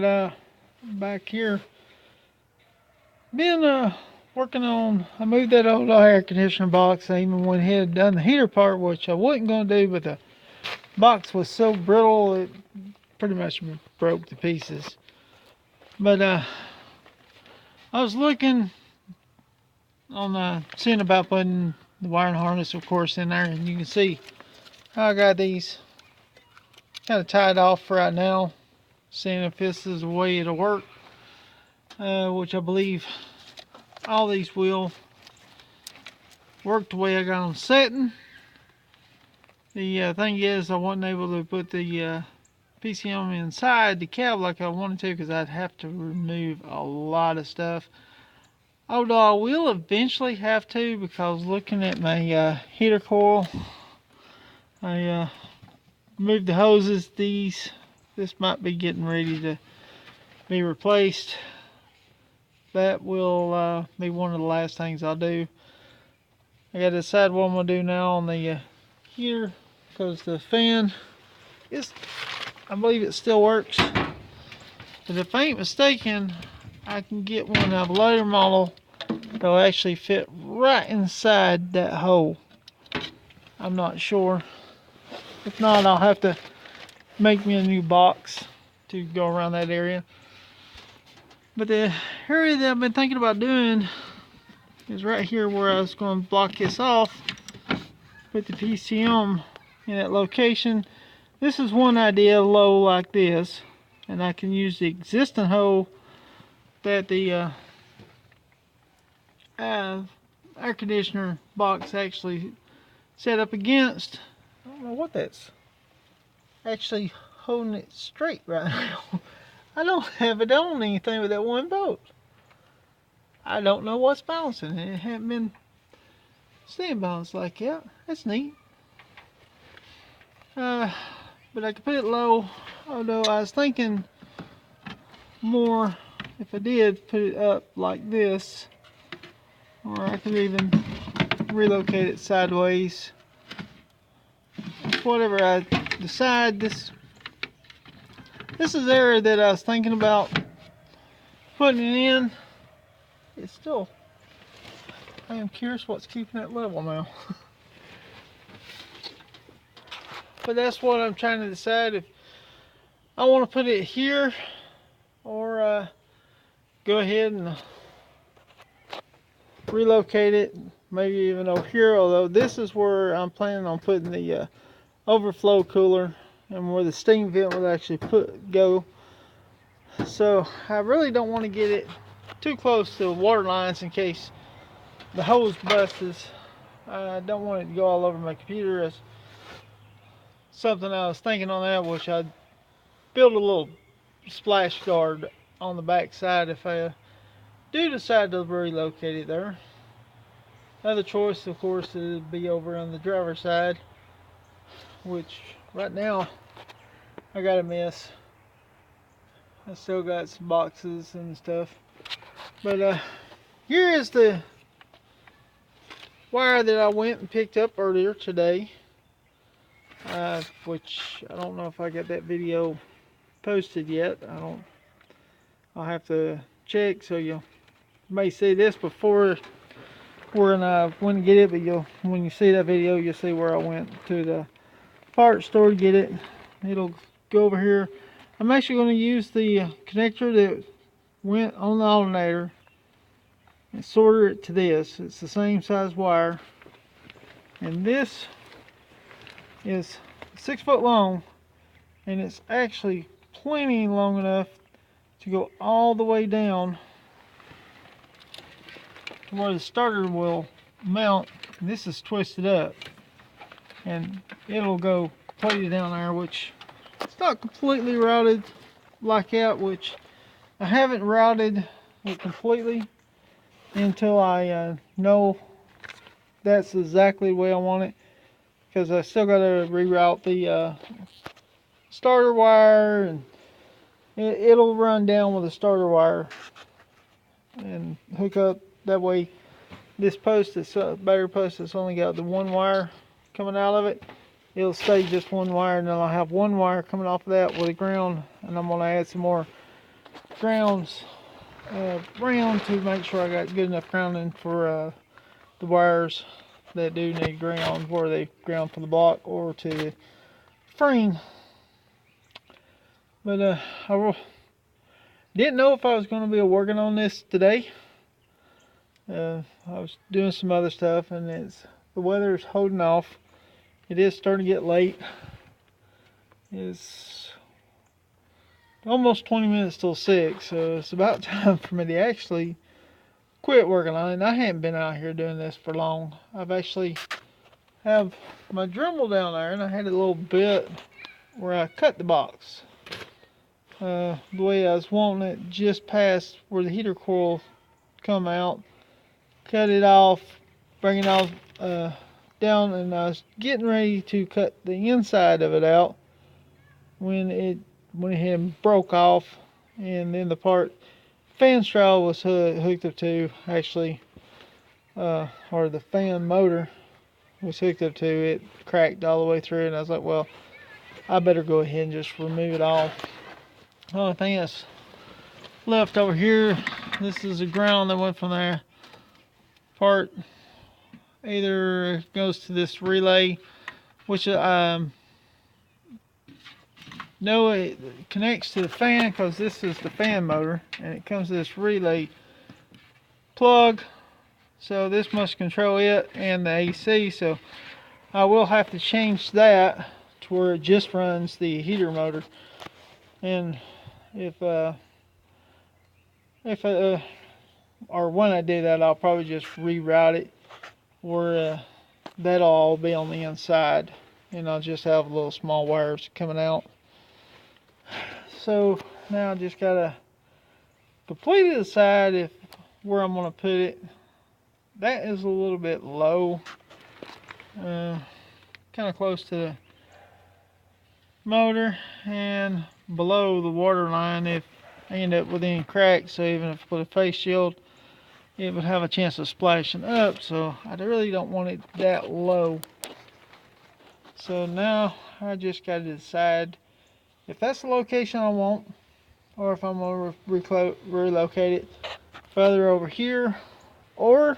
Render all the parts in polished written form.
But back here, been working on. I moved that old air conditioner box. I even went ahead and done the heater part, which I wasn't gonna do, but the box was so brittle it pretty much broke to pieces. But I was looking on seeing about putting the wiring harness, of course, in there, and you can see how I got these kind of tied off right now, seeing if this is the way it'll work, which I believe all these will work the way I got them setting. The thing is, I wasn't able to put the PCM inside the cab like I wanted to, because I'd have to remove a lot of stuff. Although I will eventually have to, because looking at my heater coil, I moved the hoses. This might be getting ready to be replaced. That will be one of the last things I'll do. I got to decide what I'm gonna do now on the heater, because the fan is, I believe it still works. But if I ain't mistaken, I can get one of a later model that'll actually fit right inside that hole. I'm not sure. If not, I'll have to make me a new box to go around that area. But the area that I've been thinking about doing is right here, where I was going to block this off, put the PCM in that location. This is one idea, low like this, and I can use the existing hole that the air conditioner box actually set up against. I don't know what that's actually holding it straight right now. I don't have it on anything with that one bolt. I don't know what's bouncing. It hasn't been staying balanced like that. That's neat. But I could put it low, although I was thinking more if I did put it up like this, or I could even relocate it sideways. Whatever I decide, this is the area that I was thinking about putting it in. It's still, I am curious what's keeping it level now. But that's what I'm trying to decide, if I want to put it here or go ahead and relocate it, maybe even over here. Although this is where I'm planning on putting the overflow cooler, and where the steam vent will actually go. So I really don't want to get it too close to the water lines in case the hose busts. I don't want it to go all over my computer. As something I was thinking on that, which I'd build a little splash guard on the back side if I do decide to relocate it there. Another choice, of course, would be over on the driver's side, which right now I got a mess. I still got some boxes and stuff. But here is the wire that I went and picked up earlier today, which I don't know if I got that video posted yet. I'll have to check, so you may see this before when I went to get it, but when you see that video, you'll see where I went to the parts store to get it. It'll go over here. I'm actually going to use the connector that went on the alternator and solder it to this. It's the same size wire, and this is 6 foot long, and it's actually plenty long enough to go all the way down to where the starter will mount. And this is twisted up, and it'll go completely down there, which it's not completely routed like that, which I haven't routed it completely until I know that's exactly the way I want it, because I still got to reroute the starter wire, and it'll run down with the starter wire and hook up. That way this post, this battery post, that's only got the one wire coming out of it, it'll stay just one wire, and then I'll have one wire coming off of that with the ground, and I'm going to add some more grounds round to make sure I got good enough grounding for the wires that do need ground, where they ground for the block or to the frame. But didn't know if I was going to be working on this today. I was doing some other stuff, and the weather is holding off. It is starting to get late. It's almost 20 minutes till 6, so it's about time for me to actually quit working on it. And I haven't been out here doing this for long. I've actually have my Dremel down there, and I had a little bit where I cut the box. The way I was wanting it, just past where the heater coil come out, cut it off, bring it off down, and I was getting ready to cut the inside of it out when it went ahead and broke off, and then the part fan straddle was hooked up to, actually, or the fan motor was hooked up to, it cracked all the way through, and I was like, well, I better go ahead and just remove it off. The only thing that's left over here, this is the ground that went from there. Part either goes to this relay, which no, it connects to the fan, because this is the fan motor, and it comes to this relay plug, so this must control it and the AC. So I will have to change that to where it just runs the heater motor. And if or when I do that, I'll probably just reroute it where that'll all be on the inside, and I'll just have little small wires coming out. So now I just gotta completely decide where I'm gonna put it. That is a little bit low, kind of close to the motor and below the water line if I end up with any cracks. So even if I put a face shield, it would have a chance of splashing up, so I really don't want it that low. So now I just got to decide if that's the location I want, or if I'm going to relocate it further over here, or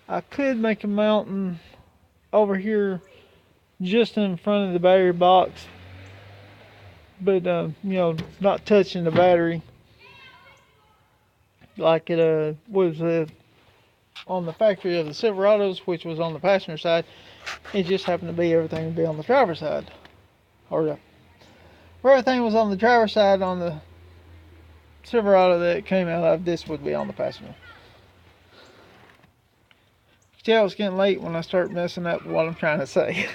I could make a mountain over here just in front of the battery box, but you know, not touching the battery like it was on the factory of the Silverados, which was on the passenger side. It just happened to be everything to be on the driver's side, or where everything was on the driver's side on the Silverado that it came out of, this would be on the passenger. Still, it's getting late when I start messing up what I'm trying to say.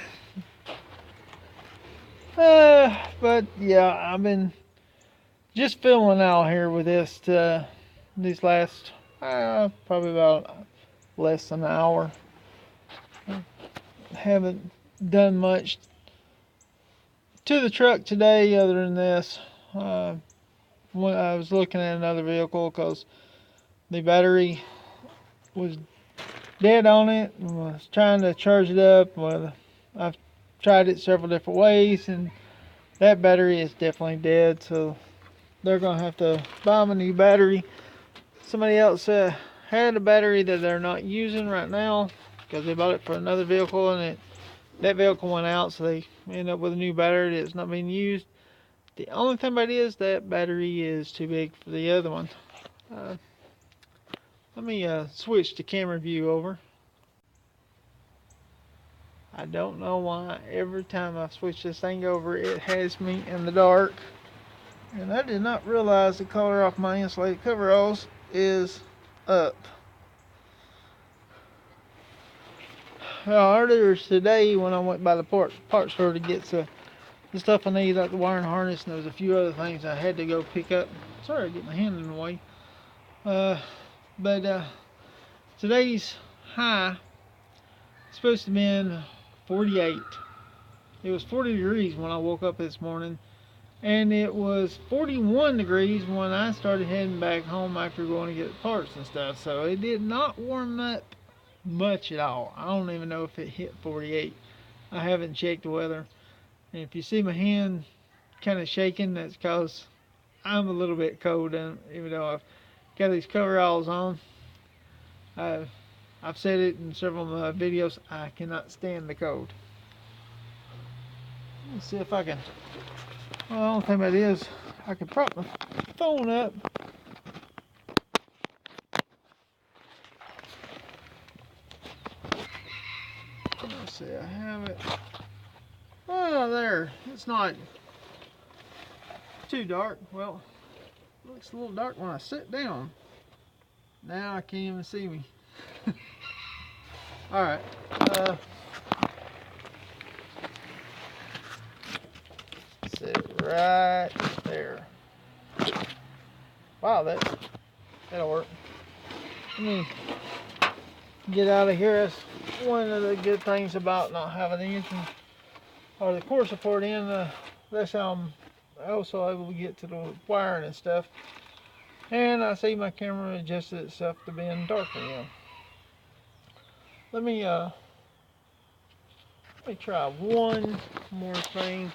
But yeah, I've been just filming out here with this these last probably about less than an hour. Haven't done much to the truck today other than this. When I was looking at another vehicle because the battery was dead on it, and was trying to charge it up. Well, I've tried it several different ways, and that battery is definitely dead, so they're gonna have to buy them a new battery. Somebody else had a battery that they're not using right now because they bought it for another vehicle, and that vehicle went out, so they end up with a new battery that's not being used. The only thing about it is that battery is too big for the other one. Let me switch the camera view over. I don't know why every time I switch this thing over, it has me in the dark. And I did not realize the color off my insulated coveralls is up. Earlier today, when I went by the parts store to get the stuff I need, like the wiring harness, and there was a few other things I had to go pick up. Sorry, I get my hand in the way. But today's high is supposed to be 48. It was 40 degrees when I woke up this morning, and it was 41 degrees when I started heading back home after going to get parts and stuff. So it did not warm up much at all. I don't even know if it hit 48. I haven't checked the weather. And if you see my hand kind of shaking, that's because I'm a little bit cold, and even though I've got these coveralls on, I've said it in several of my videos, I cannot stand the cold. Let's see if I can. Well, the only thing about it is I can prop my phone up. Let's see, I have it. Oh, there. It's not too dark. Well, it looks a little dark when I sit down. Now I can't even see me. Alright. Sit right there. Wow, that'll work. Let me get out of here. That's one of the good things about not having the engine or the core support in. That's how I'm also able to get to the wiring and stuff. And I see my camera adjusted itself to being darker now. Let me try one more thing.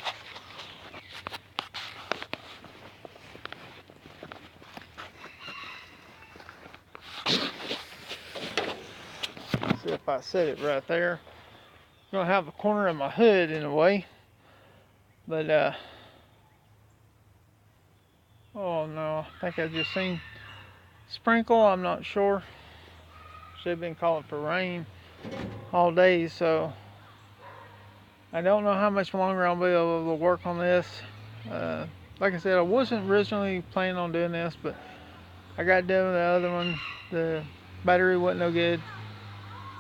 See if I set it right there. I'm gonna have the corner of my hood in the way, but oh no, I think I just seen sprinkle. I'm not sure. Should have been calling for rain all day, so I don't know how much longer I'll be able to work on this. Like I said, I wasn't originally planning on doing this, but I got done with the other one. The battery wasn't no good,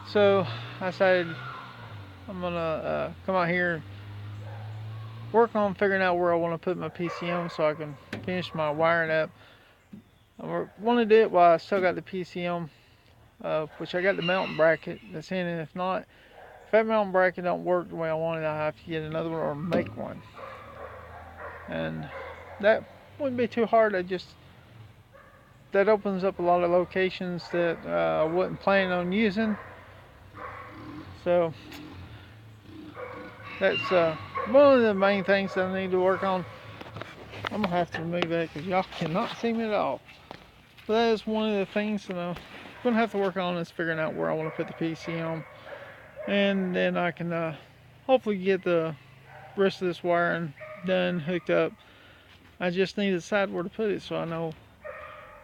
so I decided I'm gonna come out here and work on figuring out where I want to put my PCM so I can finish my wiring up. I want to do it while I still got the PCM, which I got the mounting bracket that's in, and if not, if that mounting bracket don't work the way I want it, I have to get another one or make one. And that wouldn't be too hard. That opens up a lot of locations that I wasn't planning on using. So that's one of the main things that I need to work on. I'm gonna have to remove that because y'all cannot see me at all. But that is one of the things that I'm gonna have to work on, is figuring out where I want to put the PCM, and then I can hopefully get the rest of this wiring done, hooked up. I just need to decide where to put it so I know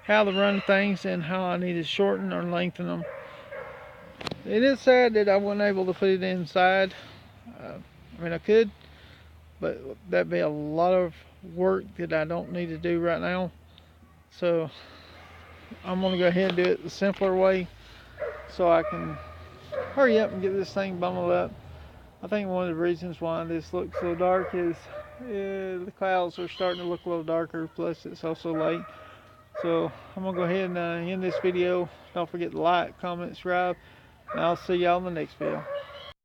how to run things and how I need to shorten or lengthen them. It is sad that I wasn't able to put it inside. I mean, I could, but that'd be a lot of work that I don't need to do right now. So I'm gonna go ahead and do it the simpler way so I can hurry up and get this thing bundled up. I think one of the reasons why this looks so dark is the clouds are starting to look a little darker, plus it's also late. So I'm gonna go ahead and end this video. Don't forget to like, comment, subscribe, and I'll see y'all in the next video.